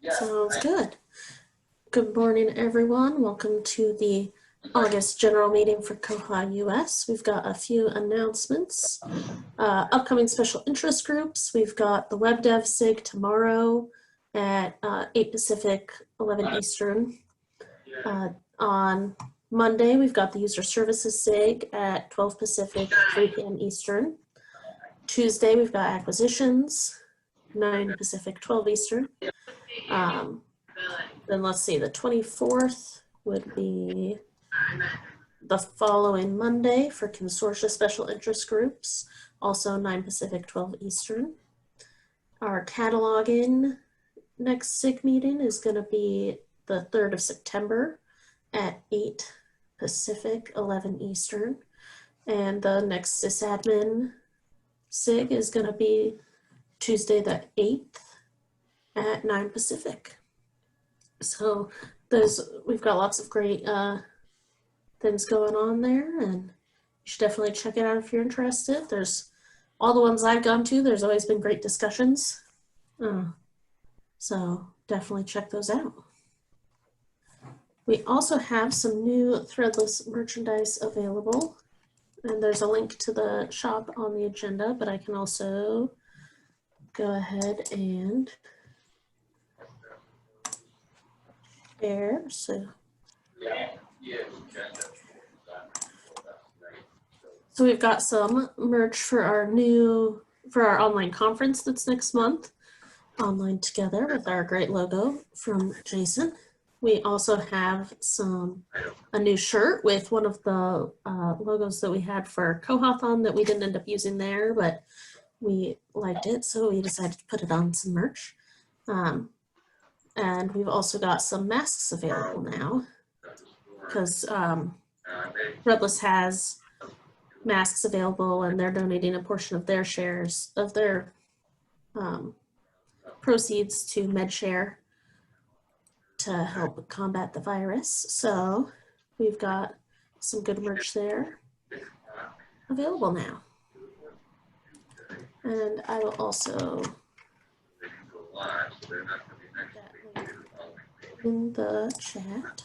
Sounds good. Good morning, everyone. Welcome to the August general meeting for koha-US. We've got a few announcements. Upcoming special interest groups. We've got the Web Dev SIG tomorrow at 8 Pacific, 11 Eastern. On Monday, we've got the User Services SIG at 12 Pacific, 3 p.m. Eastern. Tuesday, we've got acquisitions, 9 Pacific, 12 Eastern. Then let's see, the 24th would be the following Monday for consortia special interest groups, also 9 Pacific, 12 Eastern. Our cataloging next SIG meeting is going to be the 3rd of September at 8 Pacific, 11 Eastern. And the next sysadmin SIG is going to be Tuesday the 8th at 9 Pacific. So we've got lots of great things going on there, and you should definitely check it out if you're interested. There's all the ones I've gone to, there's always been great discussions. So definitely check those out. We also have some new Threadless merchandise available, and there's a link to the shop on the agenda, but I can also go ahead and share. So we've got some merch for our online conference that's next month, Online Together, with our great logo from Jason. We also have a new shirt with one of the logos that we had for Kohathon that we didn't end up using there, but we liked it, so we decided to put it on some merch. And we've also got some masks available now, because Threadless has masks available, and they're donating a portion of their shares of their proceeds to MedShare to help combat the virus. So we've got some good merch there available now. And I will also in the chat.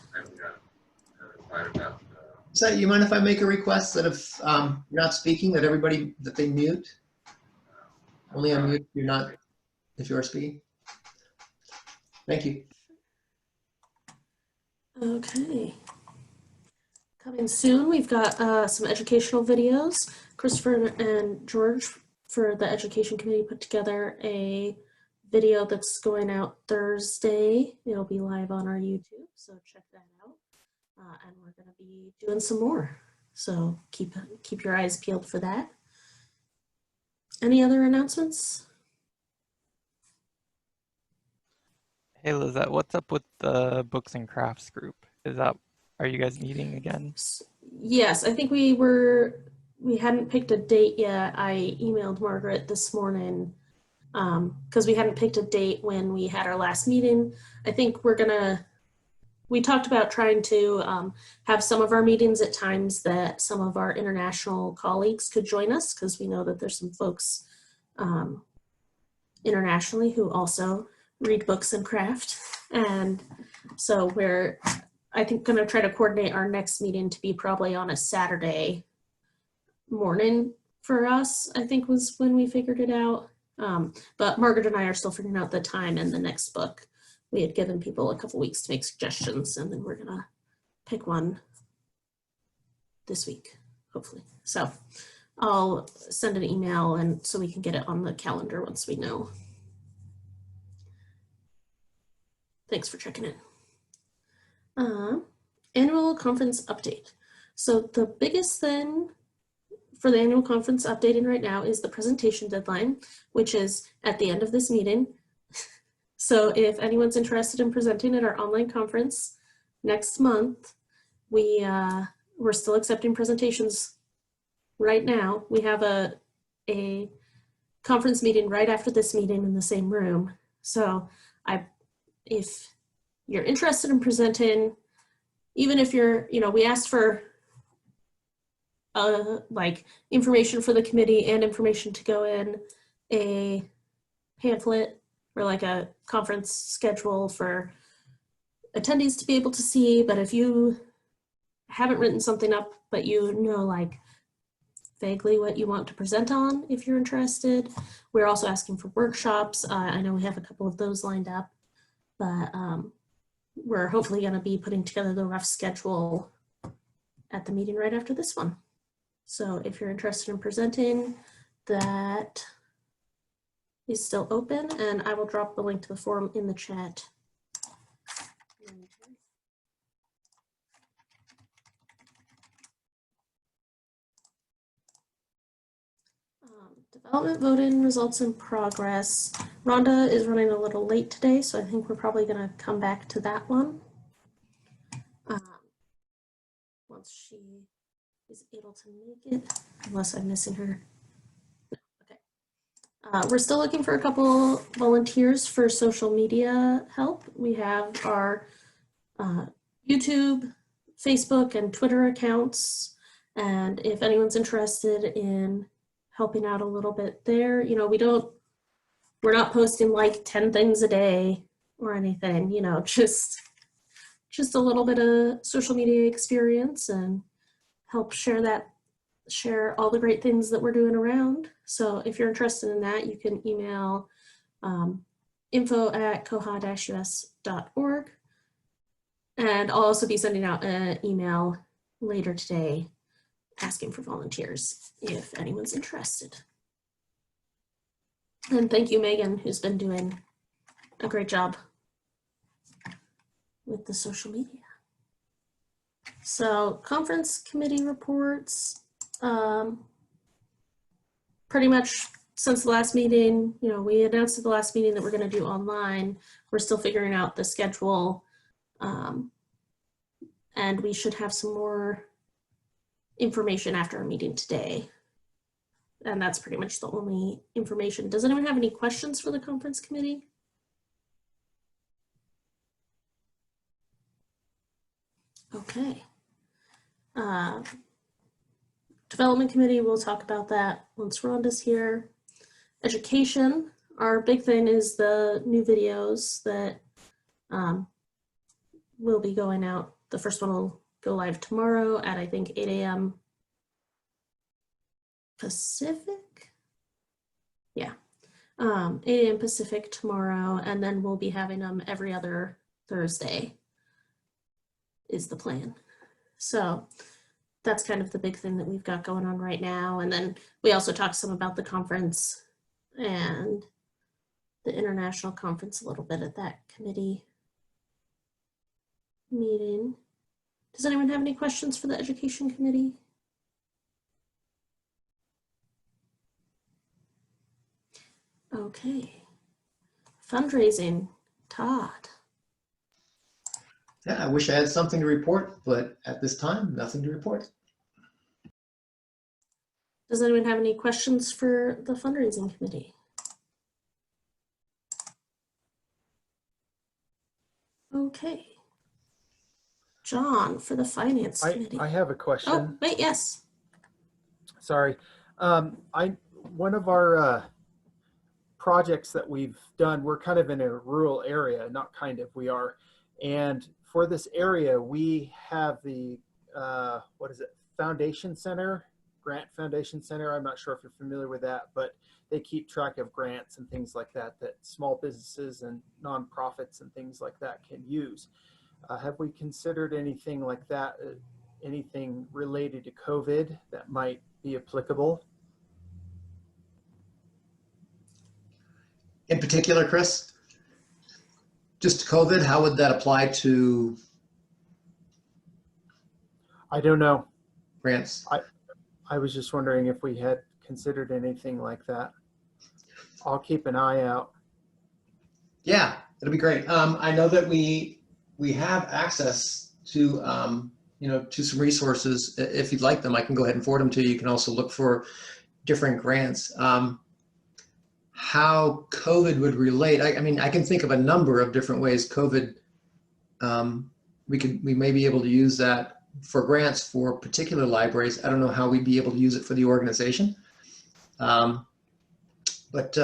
So you mind if I make a request that if you're not speaking, that they mute? Only unmute if you're speaking. Thank you. Okay. Coming soon, we've got some educational videos. Christopher and George for the education committee put together a video that's going out Thursday. It'll be live on our YouTube, so check that out. And we're going to be doing some more, so keep your eyes peeled for that. Any other announcements? Hey Lizette, what's up with the books and crafts group? Are you guys meeting again? Yes, I think we hadn't picked a date yet. I emailed Margaret this morning because we hadn't picked a date when we had our last meeting. I think we talked about trying to have some of our meetings at times that some of our international colleagues could join us, because we know that there's some folks internationally who also read books and craft. And so we're, I think, going to try to coordinate our next meeting to be probably on a Saturday morning for us, I think was when we figured it out. But Margaret and I are still figuring out the time and the next book. We had given people a couple weeks to make suggestions, and then we're gonna pick one this week, hopefully. So I'll send an email and so we can get it on the calendar once we know. Thanks for checking in. Annual conference update. So the biggest thing for the annual conference updating right now is the presentation deadline, which is at the end of this meeting. So if anyone's interested in presenting at our online conference next month, we're still accepting presentations right now. We have a conference meeting right after this meeting in the same room. So if you're interested in presenting, even if we asked for like information for the committee and information to go in a pamphlet or like a conference schedule for attendees to be able to see. But if you haven't written something up, but you know like vaguely what you want to present on, if you're interested, we're also asking for workshops. I know we have a couple of those lined up, but we're hopefully going to be putting together the rough schedule at the meeting right after this one. So if you're interested in presenting, that is still open, and I will drop the link to the forum in the chat. Development voting results in progress. Rhonda is running a little late today, so I think we're probably going to come back to that one once she is able to make it, unless I'm missing her. Okay. We're still looking for a couple volunteers for social media help. We have our YouTube, Facebook, and Twitter accounts, and if anyone's interested in helping out a little bit there, you know, we're not posting like 10 things a day or anything, you know, just a little bit of social media experience and help share all the great things that we're doing around. So if you're interested in that, you can email info@koha-US.org. And I'll also be sending out an email later today asking for volunteers if anyone's interested. And thank you, Megan, who's been doing a great job with the social media. So conference committee reports, pretty much since the last meeting, you know, we announced at the last meeting that we're going to do online. We're still figuring out the schedule, and we should have some more information after our meeting today. And that's pretty much the only information. Does anyone have any questions for the conference committee? Okay. Development committee, we'll talk about that once Rhonda's here. Education, our big thing is the new videos that will be going out. The first one will go live tomorrow at, I think, 8 a.m. Pacific? Yeah, 8 a.m. Pacific tomorrow, and then we'll be having them every other Thursday is the plan. So that's kind of the big thing that we've got going on right now. And then we also talked some about the conference and the international conference a little bit at that committee meeting. Does anyone have any questions for the education committee? Okay. Fundraising, Todd. Yeah, I wish I had something to report, but at this time, nothing to report. Does anyone have any questions for the fundraising committee? Okay. John, for the finance committee. I have a question. Oh, wait, yes. Sorry. One of our projects that we've done, we're kind of in a rural area, not kind of, we are. And for this area, we have the, what is it, Foundation Center, Grant Foundation Center. I'm not sure if you're familiar with that, but they keep track of grants and things like that, that small businesses and nonprofits and things like that can use. Have we considered anything like that, anything related to COVID that might be applicable? In particular, Chris, just COVID, how would that apply to I don't know. grants? I was just wondering if we had considered anything like that. I'll keep an eye out. Yeah, it'll be great. I know that we have access to you know, to some resources. If you'd like them, I can go ahead and forward them to you. You can also look for different grants. How COVID would relate, I mean, I can think of a number of different ways COVID, we may be able to use that for grants for particular libraries. I don't know how we'd be able to use it for the organization. But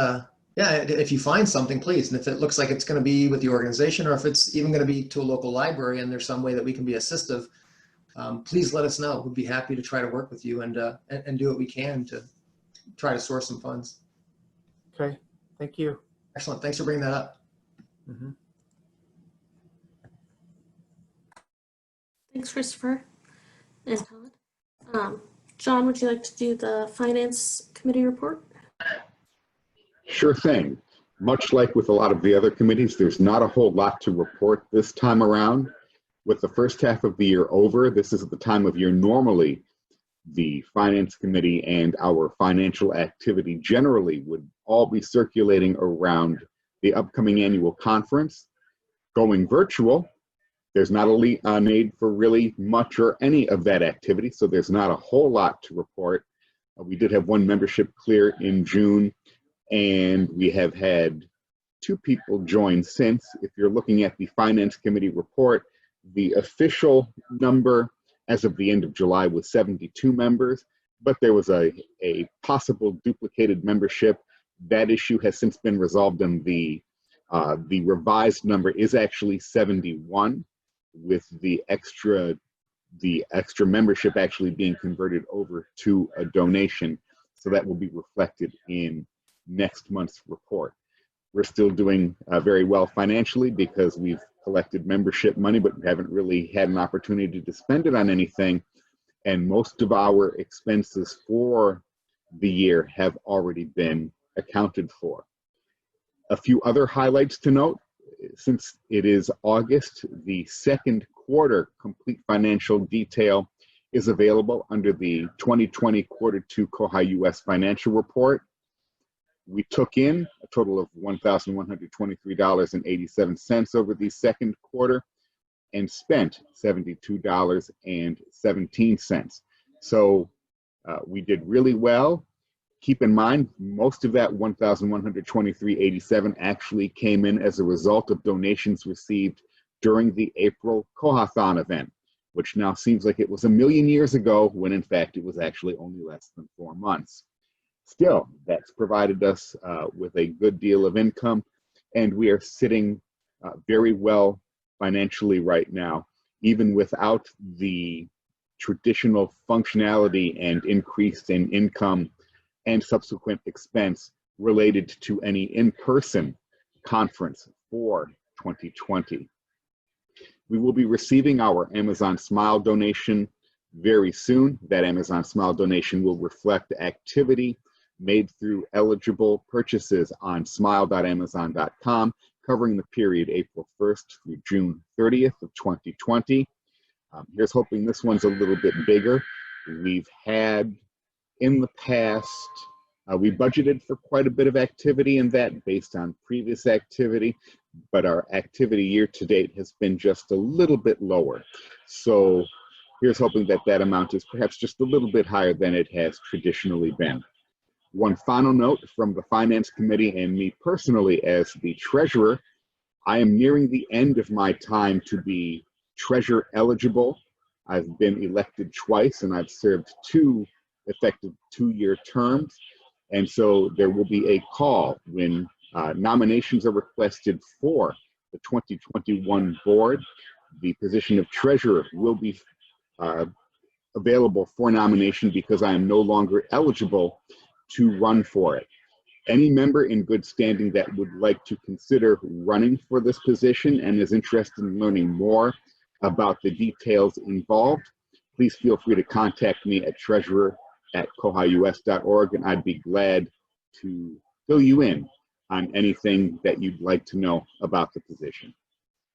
Yeah, if you find something, please. And if it looks like it's going to be with the organization, or if it's even going to be to a local library and there's some way that we can be assistive, please let us know. We'd be happy to try to work with you and do what we can to try to source some funds. Okay, thank you. Excellent. Thanks for bringing that up. Mhm. Thanks, Christopher and Todd. John, would you like to do the Finance Committee report? Sure thing. Much like with a lot of the other committees, there's not a whole lot to report this time around. With the first half of the year over, this is the time of year normally the Finance Committee and our financial activity generally would all be circulating around the upcoming annual conference. Going virtual, there's not a need for really much or any of that activity, so there's not a whole lot to report. We did have one membership clear in June, and we have had 2 people join since. If you're looking at the Finance Committee report, the official number as of the end of July was 72 members, but there was a possible duplicated membership. That issue has since been resolved, and the revised number is actually 71, with the extra membership actually being converted over to a donation. So that will be reflected in next month's report. We're still doing very well financially because we've collected membership money, but we haven't really had an opportunity to spend it on anything. And most of our expenses for the year have already been accounted for. A few other highlights to note: since it is August, the second quarter complete financial detail is available under the 2020 Q2 koha-US financial report. We took in a total of $1,123.87 over the second quarter and spent $72.17. So we did really well. Keep in mind, most of that $1,123.87 actually came in as a result of donations received during the April Kohathon event, which now seems like it was a million years ago, when in fact it was actually only less than 4 months. Still, that's provided us with a good deal of income, and we are sitting very well financially right now, even without the traditional functionality and increase in income and subsequent expense related to any in-person conference for 2020. We will be receiving our Amazon Smile donation very soon. That Amazon Smile donation will reflect activity made through eligible purchases on smile.amazon.com, covering the period April 1st through June 30th of 2020. Here's hoping this one's a little bit bigger. We've had in the past, we budgeted for quite a bit of activity in that based on previous activity, but our activity year to date has been just a little bit lower. So here's hoping that that amount is perhaps just a little bit higher than it has traditionally been. One final note from the Finance Committee and me personally as the treasurer: I am nearing the end of my time to be treasurer eligible. I've been elected twice, and I've served 2 effective 2-year terms. And so there will be a call when nominations are requested for the 2021 board. The position of treasurer will be available for nomination because I am no longer eligible to run for it. Any member in good standing that would like to consider running for this position and is interested in learning more about the details involved, please feel free to contact me at treasurer@koha-US.org, and I'd be glad to fill you in on anything that you'd like to know about the position.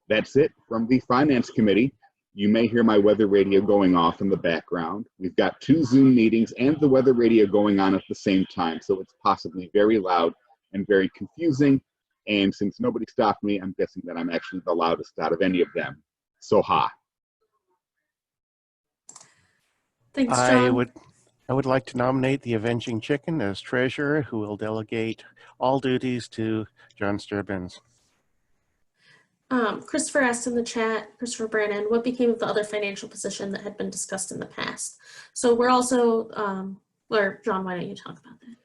That's it from the Finance Committee. You may hear my weather radio going off in the background. We've got 2 Zoom meetings and the weather radio going on at the same time, so it's possibly very loud and very confusing. And since nobody stopped me, I'm guessing that I'm actually the loudest out of any of them. So ha. Thanks, I John. would like to nominate the Avenging Chicken as treasurer, who will delegate all duties to John Sturbins. Christopher asked in the chat, Christopher Brannon, what became of the other financial position that had been discussed in the past? So we're also, or John, why don't you talk about that?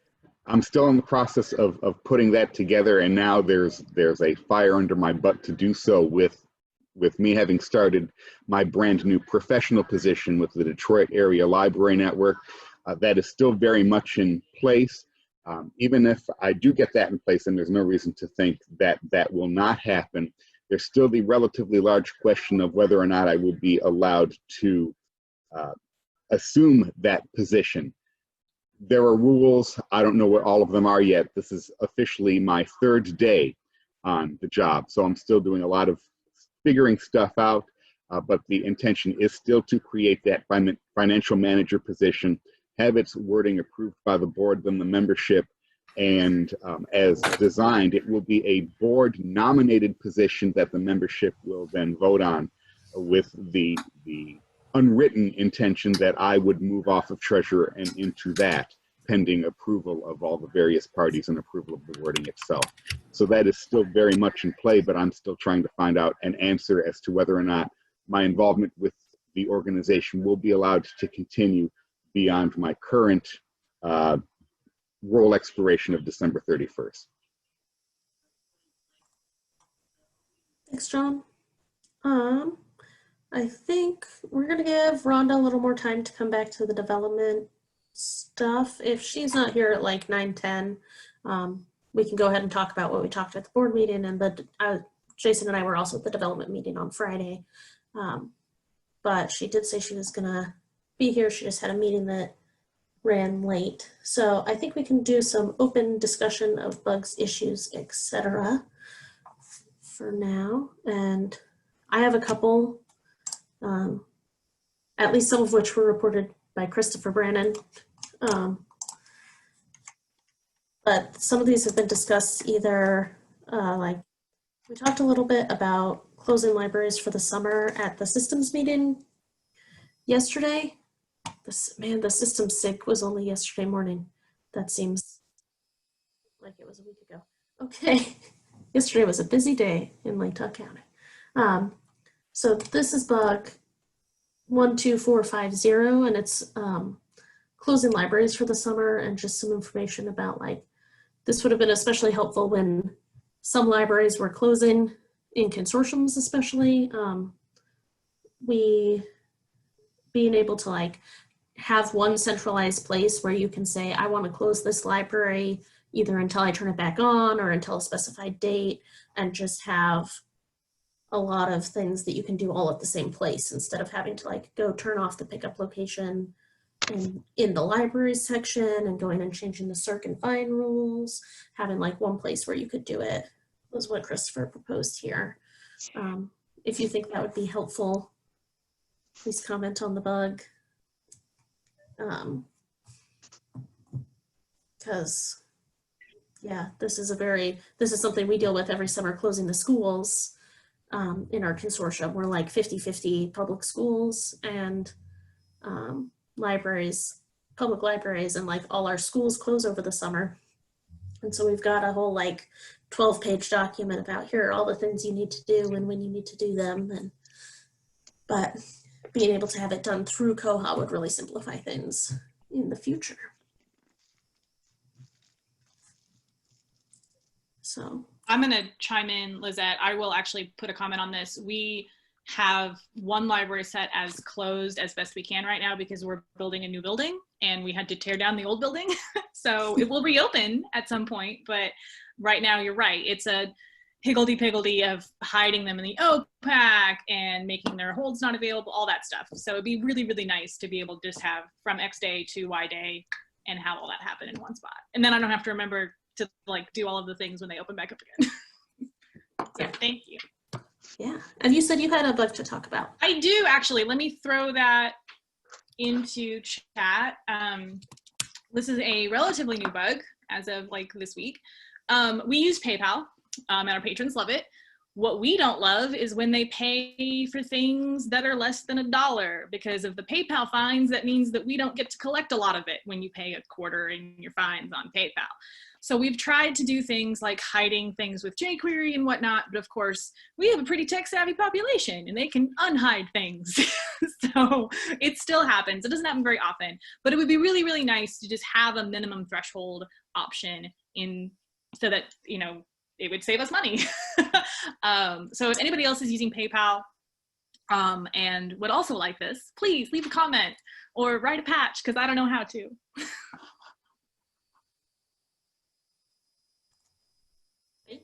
I'm still in the process of putting that together, and now there's a fire under my butt to do so with me having started my brand new professional position with the Detroit Area Library Network. That is still very much in place. Even if I do get that in place, and there's no reason to think that that will not happen, there's still the relatively large question of whether or not I will be allowed to assume that position. There are rules. I don't know what all of them are yet. This is officially my 3rd day on the job, so I'm still doing a lot of figuring stuff out, but the intention is still to create that financial manager position, have its wording approved by the board, then the membership, and as designed, it will be a board nominated position that the membership will then vote on, with the unwritten intention that I would move off of treasurer and into that, pending approval of all the various parties and approval of the wording itself. So that is still very much in play, but I'm still trying to find out an answer as to whether or not my involvement with the organization will be allowed to continue beyond my current role expiration of December 31st. Thanks, John. I think we're gonna give Rhonda a little more time to come back to the development stuff. If she's not here at like 9:10, we can go ahead and talk about what we talked at the board meeting, and Jason and I were also at the development meeting on Friday. But she did say she was gonna be here. She just had a meeting that ran late. So I think we can do some open discussion of bugs, issues, etc. for now. And I have a couple, at least some of which were reported by Christopher Brannon. But some of these have been discussed either, like we talked a little bit about closing libraries for the summer at the systems meeting yesterday. The systems SIG was only yesterday morning. That seems like it was a week ago. Okay, yesterday was a busy day in Lake Tuck County. So this is bug 12450, and it's closing libraries for the summer, and just some information about like, this would have been especially helpful when some libraries were closing in consortiums, especially. Being able to like have one centralized place where you can say, I want to close this library either until I turn it back on or until a specified date, and just have a lot of things that you can do all at the same place instead of having to like go turn off the pickup location in the library section and going and changing the circ and fine rules. Having like one place where you could do it was what Christopher proposed here. If you think that would be helpful, please comment on the bug. Because yeah, this is something we deal with every summer, closing the schools in our consortium. We're like 50-50 public schools and libraries, public libraries, and like all our schools close over the summer. And so we've got a whole like 12-page document about here are all the things you need to do and when you need to do them. But being able to have it done through Koha would really simplify things in the future. So I'm going to chime in, Lizette. I will actually put a comment on this. We have one library set as closed as best we can right now because we're building a new building and we had to tear down the old building. So it will reopen at some point, but right now you're right. It's a higgledy-piggledy of hiding them in the OPAC and making their holds not available, all that stuff. So it'd be really, really nice to be able to just have from X day to Y day and have all that happen in one spot. And then I don't have to remember to like do all of the things when they open back up again. So thank you. yeah, and you said you had a bug to talk about. I do actually. Let me throw that into chat. This is a relatively new bug as of like this week. We use PayPal and our patrons love it. What we don't love is when they pay for things that are less than $1 because of the PayPal fines. That means that we don't get to collect a lot of it when you pay a quarter in your fines on PayPal. So we've tried to do things like hiding things with jQuery and whatnot, but of course we have a pretty tech savvy population and they can unhide things. So it still happens. It doesn't happen very often, but it would be really, really nice to just have a minimum threshold option in so that, you know, it would save us money. So if anybody else is using PayPal and would also like this, please leave a comment or write a patch, because I don't know how to. Thank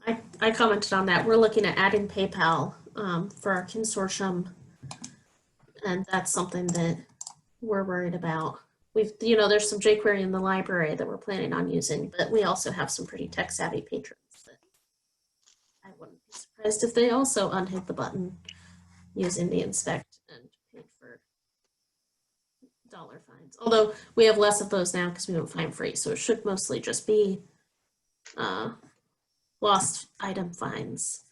you. I commented on that. We're looking at adding PayPal for our consortium, and that's something that we're worried about. You know, there's some jQuery in the library that we're planning on using, but we also have some pretty tech savvy patrons that I wouldn't be surprised if they also unhid the button using the inspect and paid for dollar fines. Although we have less of those now because we don't fine free, so it should mostly just be lost item fines.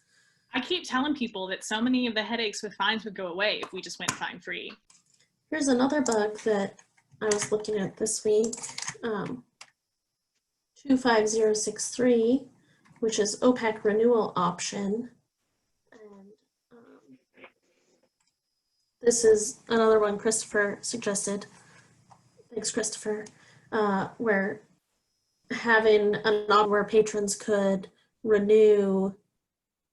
I keep telling people that so many of the headaches with fines would go away if we just went fine free. Here's another bug that I was looking at this week, 25063, which is OPAC renewal option. And this is another one Christopher suggested. Thanks, Christopher. Where having an option where patrons could renew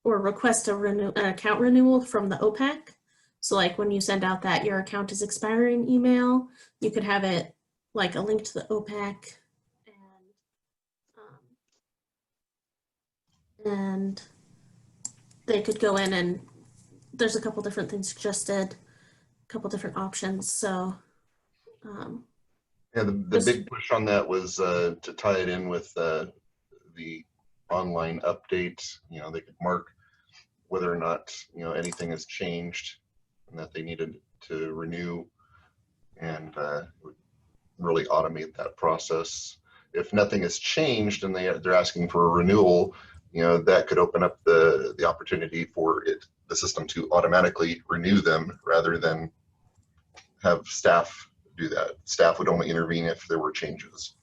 or request an account renewal from the OPAC. So like when you send out that your account is expiring email, you could have it like a link to the OPAC, and they could go in, and there's a couple different things suggested, a couple different options. So yeah, the big push on that was to tie it in with the online update. You know, they could mark whether or not, you know, anything has changed and that they needed to renew, and really automate that process. If nothing has changed and they're asking for a renewal, you know, that could open up the opportunity for the system to automatically renew them rather than have staff do that. Staff would only intervene if there were changes.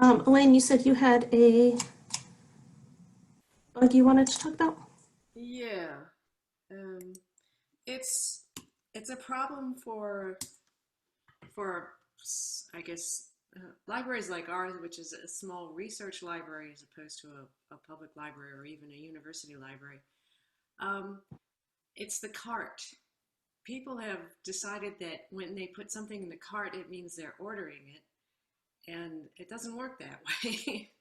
Elaine, you said you had a bug you wanted to talk about? Yeah, it's a problem for I guess libraries like ours, which is a small research library as opposed to a public library or even a university library. It's the cart. People have decided that when they put something in the cart, it means they're ordering it. And it doesn't work that way.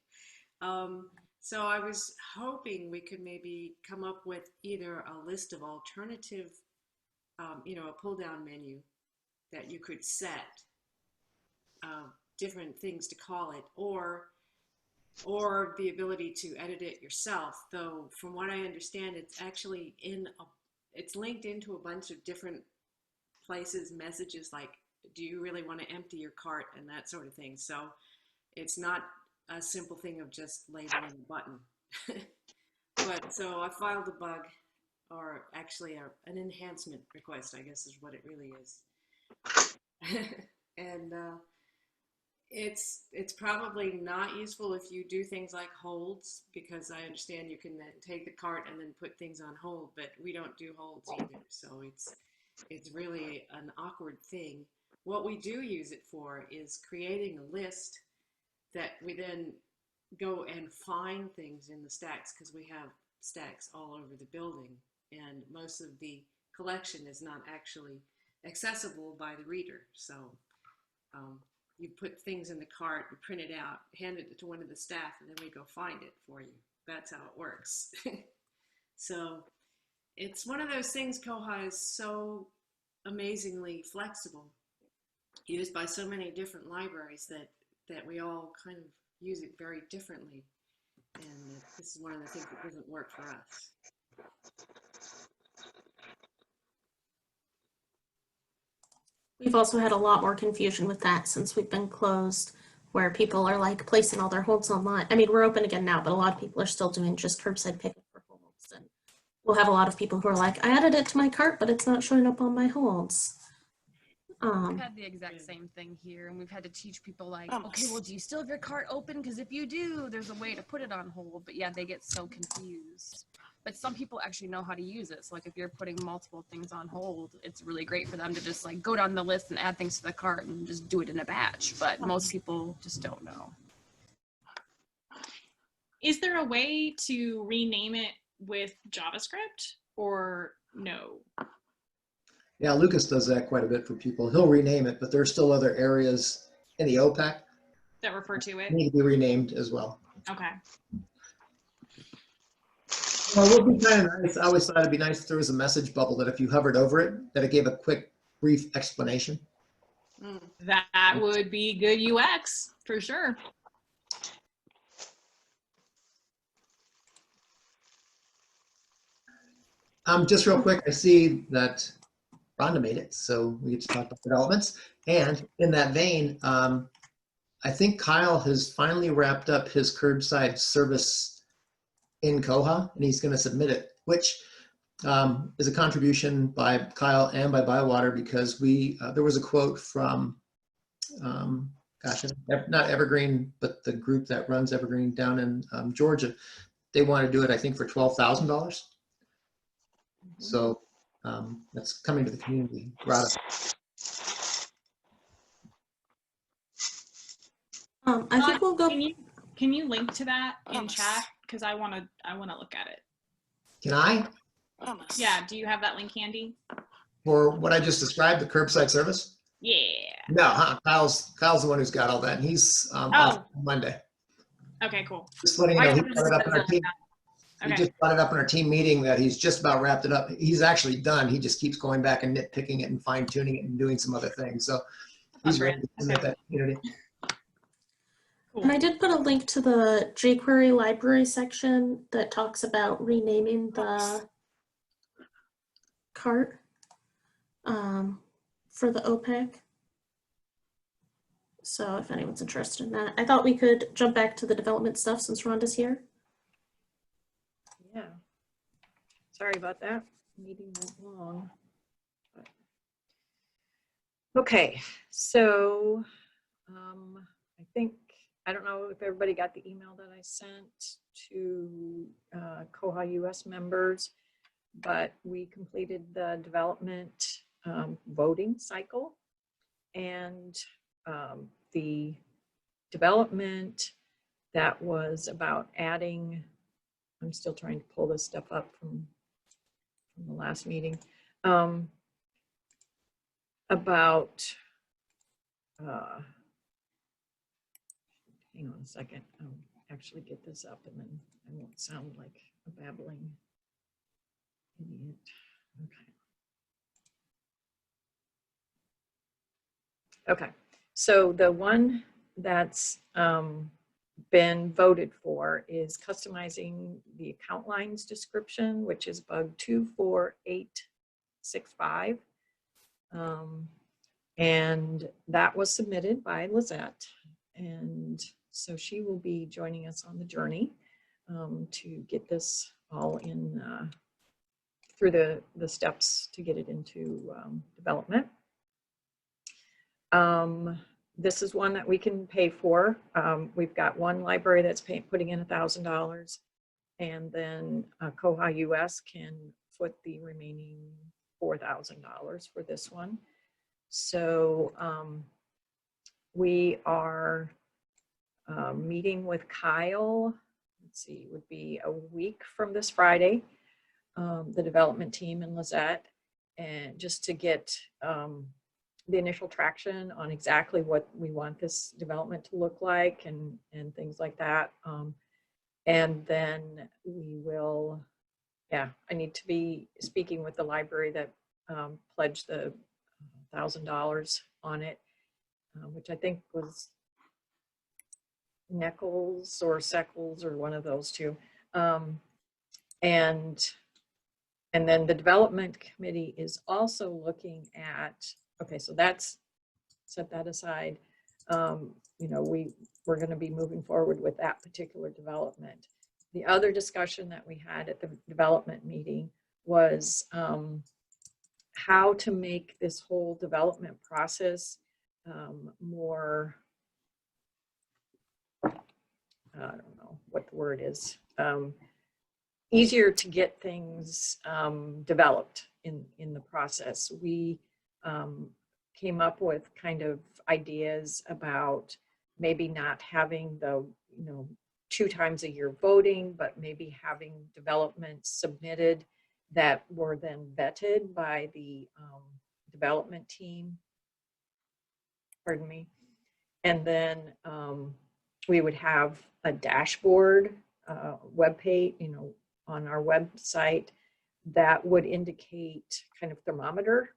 So I was hoping we could maybe come up with either a list of alternative, you know, a pull-down menu that you could set different things to call it, or the ability to edit it yourself. Though from what I understand, it's actually it's linked into a bunch of different places, messages like, do you really want to empty your cart, and that sort of thing. So it's not a simple thing of just labeling a button. But so I filed a bug, or actually an enhancement request, I guess is what it really is. And it's probably not useful if you do things like holds, because I understand you can then take the cart and then put things on hold, but we don't do holds either. So it's really an awkward thing. What we do use it for is creating a list that we then go and find things in the stacks, because we have stacks all over the building, and most of the collection is not actually accessible by the reader. So you put things in the cart, you print it out, hand it to one of the staff, and then we go find it for you. That's how it works. So it's one of those things. Koha is so amazingly flexible, used by so many different libraries that we all kind of use it very differently. And this is one of the things that doesn't work for us. We've also had a lot more confusion with that since we've been closed, where people are like placing all their holds online. I mean, we're open again now, but a lot of people are still doing just curbside pickup for holds. And we'll have a lot of people who are like, I added it to my cart, but it's not showing up on my holds. We've had the exact same thing here, and we've had to teach people like, okay, well, do you still have your cart open? Because if you do, there's a way to put it on hold. But yeah, they get so confused. But some people actually know how to use it. So like if you're putting multiple things on hold, it's really great for them to just like go down the list and add things to the cart and just do it in a batch. But most people just don't know. Is there a way to rename it with JavaScript or no? Yeah, Lucas does that quite a bit for people. He'll rename it, but there's still other areas in the OPAC That refer to it? that need to be renamed as well. Okay. Well, it would be kind of nice. I always thought it'd be nice if there was a message bubble that if you hovered over it, that it gave a quick, brief explanation. That would be good UX for sure. Just real quick, I see that Rhonda made it, so we get to talk about developments. And in that vein, I think Kyle has finally wrapped up his curbside service in Koha, and he's going to submit it, which is a contribution by Kyle and by Bywater, because there was a quote from, not Evergreen, but the group that runs Evergreen down in Georgia. They want to do it, I think, for $12,000. So that's coming to the community. I think we'll go. Can you link to that in chat? Because I wanna look at it. Can I? Yeah. Do you have that link handy? For what I just described, the curbside service? Yeah. No, Kyle's the one who's got all that, and he's off on Monday. Okay. Cool. Just letting you know, he brought it up in our team. Okay. He just brought it up in our team meeting that he's just about wrapped it up. He's actually done. He just keeps going back and nitpicking it and fine tuning it and doing some other things. So he's ready to submit that community. Cool. And I did put a link to the jQuery library section that talks about renaming the cart for the OPEC. So if anyone's interested in that, I thought we could jump back to the development stuff since Rhonda's here. Yeah. Sorry about that. Meeting went long. But... Okay, so I think, I don't know if everybody got the email that I sent to koha-US members, but we completed the development voting cycle, and the development that was about adding, I'm still trying to pull this stuff up from the last meeting, about, hang on a second, I'll actually get this up and then I won't sound like a babbling idiot. Okay, so the one that's been voted for is customizing the account lines description, which is bug 24865. And that was submitted by Lizette. And so she will be joining us on the journey to get this all in through the steps to get it into development. This is one that we can pay for. We've got one library that's putting in $1,000, and then koha-US can foot the remaining $4,000 for this one. So we are meeting with Kyle, let's see, it would be a week from this Friday, the development team and Lizette, and just to get the initial traction on exactly what we want this development to look like and things like that. And then we will, I need to be speaking with the library that pledged the $1,000 on it, which I think was Nichols or Seckles or one of those two. And then the development committee is also looking at, okay, so that's, set that aside. You know, we're going to be moving forward with that particular development. The other discussion that we had at the development meeting was how to make this whole development process more, I don't know what the word is, easier to get things developed in the process. We came up with kind of ideas about maybe not having the, 2 times a year voting, but maybe having developments submitted that were then vetted by the development team. Pardon me. And then we would have a dashboard web page, on our website that would indicate kind of thermometer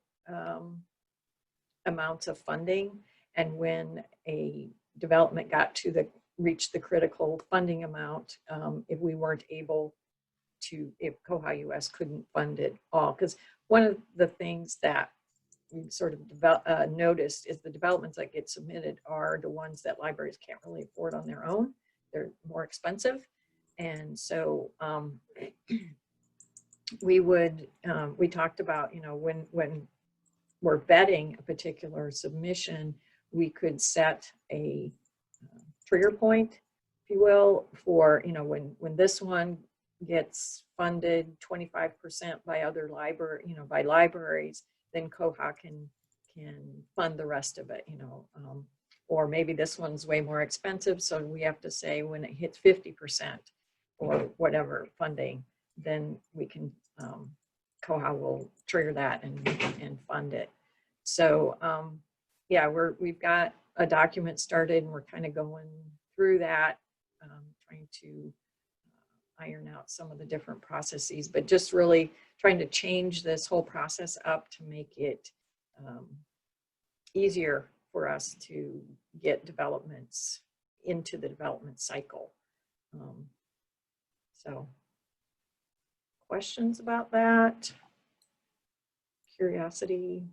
amounts of funding, and when a development got to reached the critical funding amount, if we weren't able to, if koha-US couldn't fund it all. Because one of the things that we sort of noticed is the developments that get submitted are the ones that libraries can't really afford on their own. They're more expensive. And so we talked about, when we're vetting a particular submission, we could set a trigger point, if you will, for, when this one gets funded 25% by other by libraries, then Koha can fund the rest of it, or maybe this one's way more expensive, so we have to say when it hits 50% or whatever funding, then we can, Koha will trigger that and fund it. So yeah, we've got a document started, and we're kind of going through that, trying to iron out some of the different processes, but just really trying to change this whole process up to make it easier for us to get developments into the development cycle. So questions about that? Curiosity?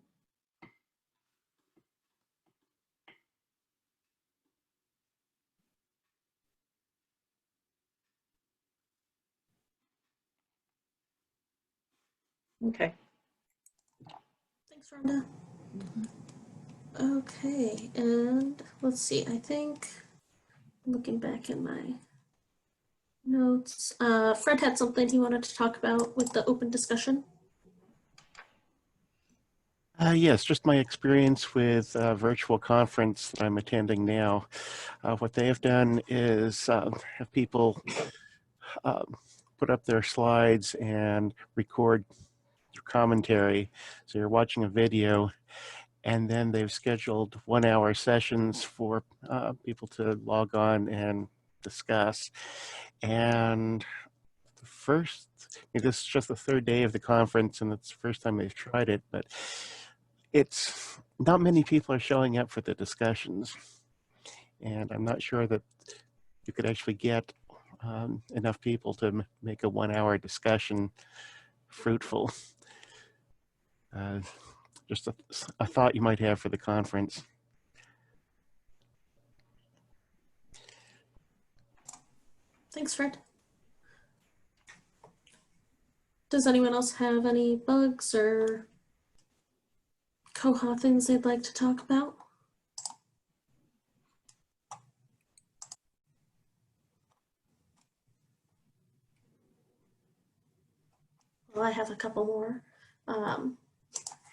Okay. Thanks, Rhonda. Okay, and let's see, I think, looking back in my notes, Fred had something he wanted to talk about with the open discussion. Yes, just my experience with a virtual conference that I'm attending now. What they have done is have people put up their slides and record their commentary. So you're watching a video, and then they've scheduled 1-hour sessions for people to log on and discuss. And the first, this is just the 3rd day of the conference, and it's the first time they've tried it, but it's not many people are showing up for the discussions. And I'm not sure that you could actually get enough people to make a 1-hour discussion fruitful. Just a thought you might have for the conference. Thanks, Fred. Does anyone else have any bugs or Koha things they'd like to talk about? Well, I have a couple more.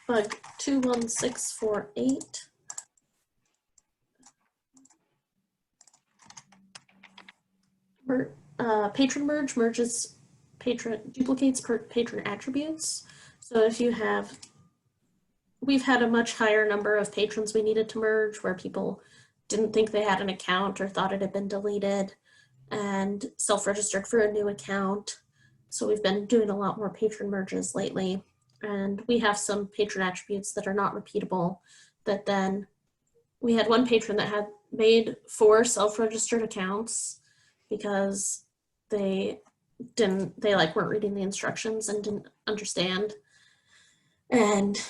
Bug 21648. Patron merge merges duplicates patron attributes. So if you have, we've had a much higher number of patrons we needed to merge where people didn't think they had an account or thought it had been deleted and self-registered for a new account. So we've been doing a lot more patron merges lately, and we have some patron attributes that are not repeatable that then we had one patron that had made 4 self-registered accounts because they weren't reading the instructions and didn't understand. And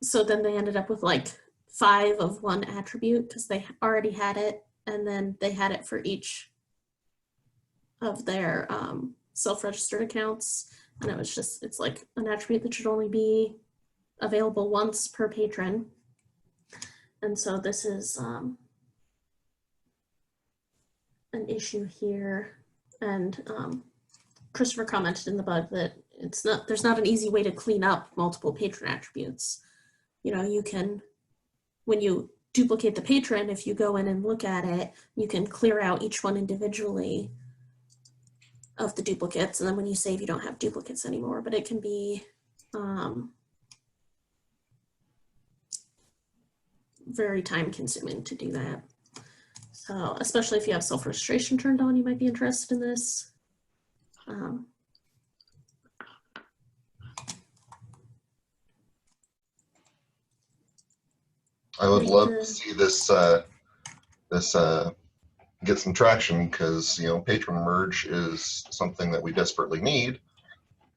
so then they ended up with like 5 of one attribute because they already had it, and then they had it for each of their self-registered accounts. And it was just, it's like an attribute that should only be available once per patron. And so this is an issue here. And Christopher commented in the bug that there's not an easy way to clean up multiple patron attributes. You know, you can, when you duplicate the patron, if you go in and look at it, you can clear out each one individually of the duplicates. And then when you save, you don't have duplicates anymore, but it can be very time consuming to do that. So especially if you have self-registration turned on, you might be interested in this. I would love to see this get some traction, because you know, patron merge is something that we desperately need,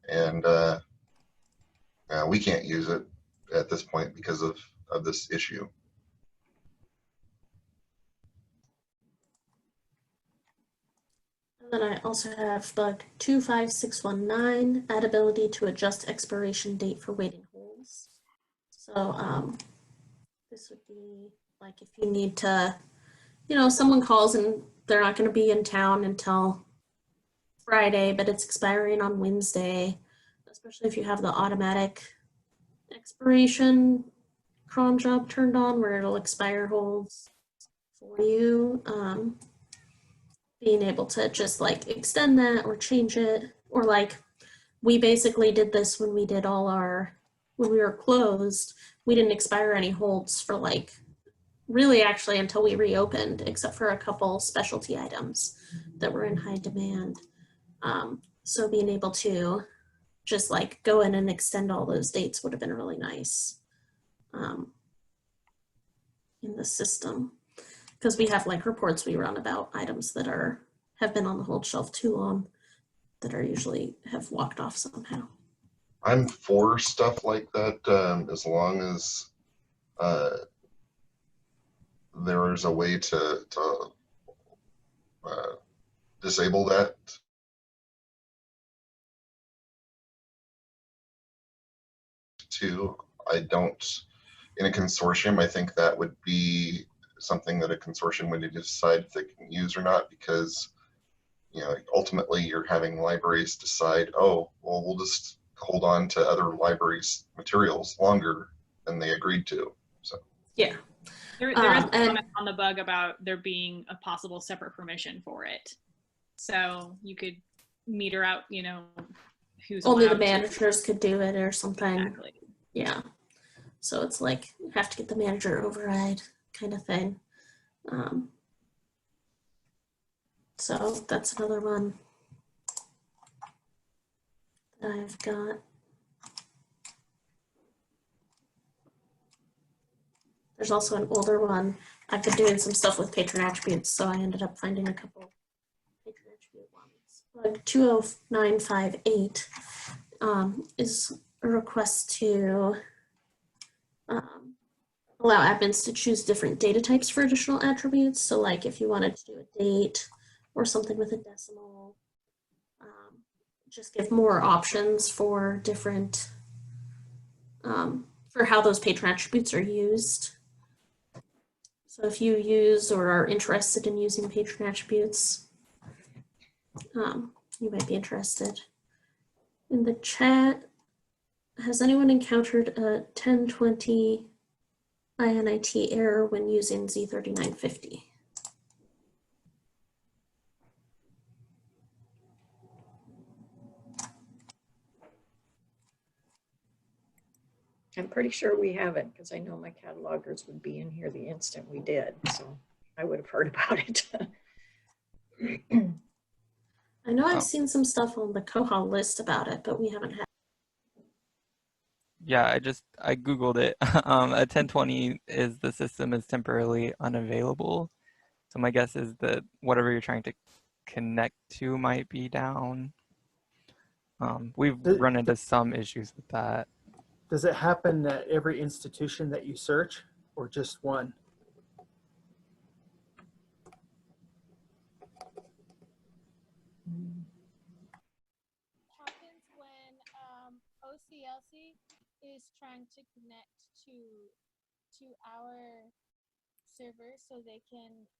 and we can't use it at this point because of this issue. And then I also have bug 25619, add ability to adjust expiration date for waiting holds. So this would be like if you need to, you know, someone calls and they're not going to be in town until Friday, but it's expiring on Wednesday, especially if you have the automatic expiration cron job turned on where it'll expire holds for you. Being able to just like extend that or change it, or like we basically did this when we did when we were closed, we didn't expire any holds for like really actually until we reopened, except for a couple specialty items that were in high demand. So being able to just like go in and extend all those dates would have been really nice in the system. Because we have like reports we run about items that have been on the hold shelf too long, that are usually have walked off somehow. I'm for stuff like that, as long as there is a way to disable that. Too, I don't. In a consortium, I think that would be something that a consortium would need to decide if they can use or not, because you know, ultimately you're having libraries decide, oh, well, we'll just hold on to other libraries' materials longer than they agreed to. So yeah, there is a comment on the bug about there being a possible separate permission for it, so you could meter out, you know, who's only the allowed managers could do it or something. Exactly. Yeah. So it's like you have to get the manager override kind of thing. So that's another one that I've got. There's also an older one. I've been doing some stuff with patron attributes, so I ended up finding a couple patron attribute ones. Bug 20958 is a request to allow admins to choose different data types for additional attributes. So like if you wanted to do a date or something with a decimal, just give more options for different, for how those patron attributes are used. So if you use or are interested in using patron attributes, you might be interested. In the chat, has anyone encountered a 1020 INIT error when using Z3950? I'm pretty sure we haven't, because I know my catalogers would be in here the instant we did, so I would have heard about it. I know I've seen some stuff on the koha list about it, but we haven't had. Yeah, I Googled it. A 1020 is the system is temporarily unavailable. So my guess is that whatever you're trying to connect to might be down. We've run into some issues with that. Does it happen at every institution that you search, or just one? Happens when is trying to connect to our server so they can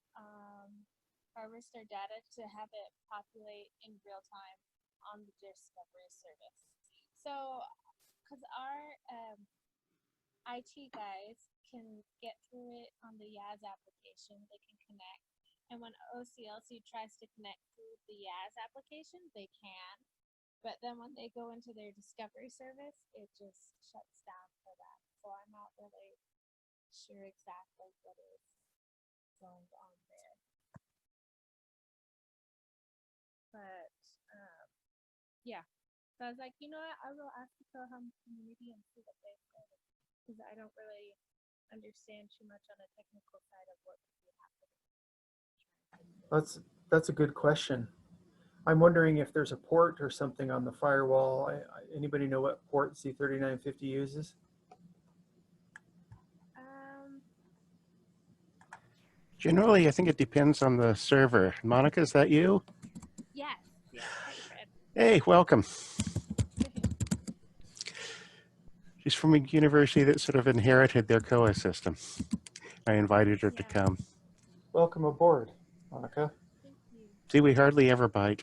harvest our data to have it populate in real time on the Discovery service. So, because our IT guys can get through it on the Yaz application, they can connect. And when OCLC tries to connect through the Yaz application, they can. But then when they go into their Discovery service, it just shuts down for them. So I'm not really sure exactly what is going on there. But yeah, so I was like, you know what? I will ask the Koha community and see what they say, because I don't really understand too much on the technical side of what could be happening. That's a good question. I'm wondering if there's a port or something on the firewall. Anybody know what port C3950 uses? Generally, I think it depends on the server. Monica, is that you? Yes. Yes. Hi, Fred. Hey, welcome. She's from a university that sort of inherited their COA system. I invited her to come. Welcome aboard, Monica. Thank you. See, we hardly ever bite.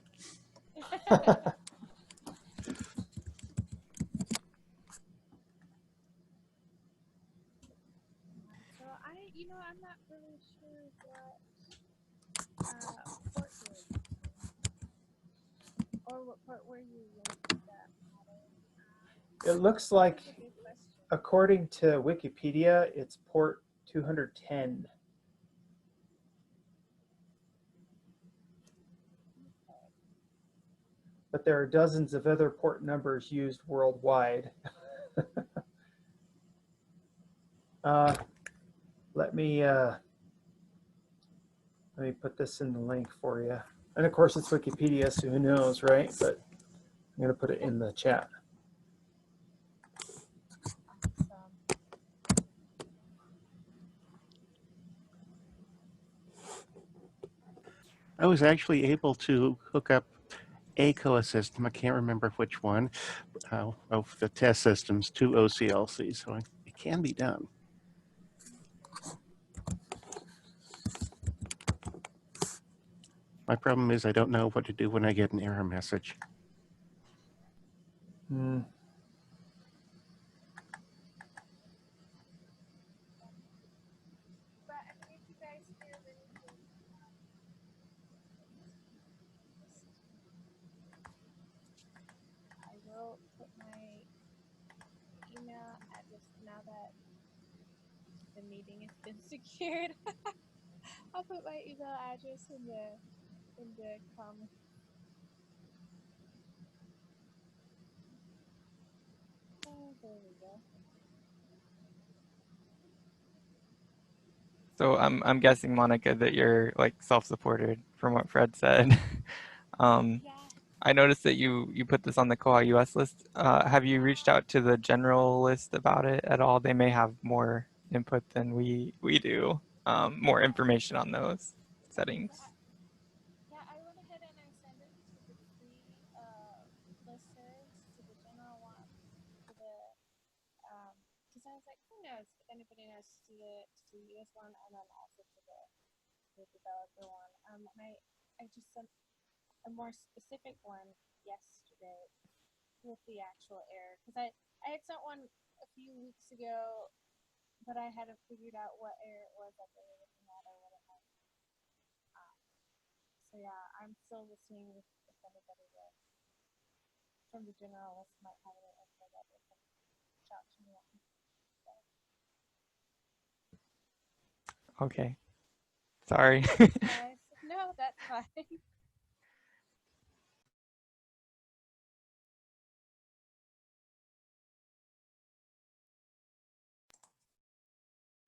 So I'm not really sure what port you're using, or what port were you using that model. It looks like, according to Wikipedia, it's port 210. But there are dozens of other port numbers used worldwide. Let me put this in the link for you. And of course it's Wikipedia, so who knows, right? But I'm going to put it in the chat. I was actually able to hook up a COA system, I can't remember which one, of the test systems to OCLC, so it can be done. My problem is I don't know what to do when I get an error message. I will put my email address now that the meeting has been secured. I'll put my email address in the comments. Oh, there we go. So I'm guessing, Monica, that you're like self-supported from what Fred said. I noticed that you put this on the koha-US list. Have you reached out to the general list about it at all? They may have more input than we do, more information on those settings. Yeah, I went ahead and I sent it to the three listservs, to the general one, to the because I was like, who knows if anybody knows, to the US one, and then also to the developer one. And I just sent a more specific one yesterday with the actual error, because I had sent one a few weeks ago, but I hadn't figured out what error it was that they were looking at or what it might be. So yeah, I'm still listening if anybody from the general list might have any info that they can shout to me on. So. Okay. Sorry. No, that's fine.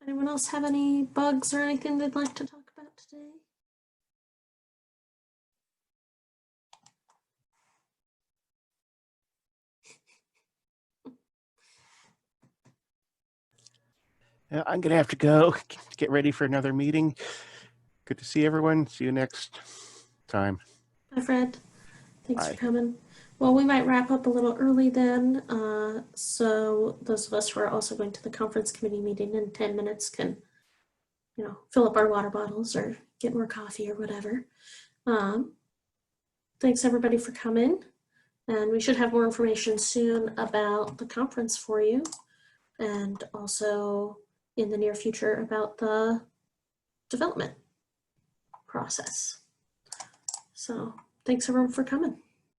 Anyone else have any bugs or anything they'd like to talk about today? I'm going to have to go get ready for another meeting. Good to see everyone. See you next time. Bye, Fred. Thanks Bye. for coming. Well, we might wrap up a little early then. So those of us who are also going to the conference committee meeting in 10 minutes can, fill up our water bottles or get more coffee or whatever. Thanks everybody for coming. And we should have more information soon about the conference for you. And also in the near future about the development process. So thanks everyone for coming.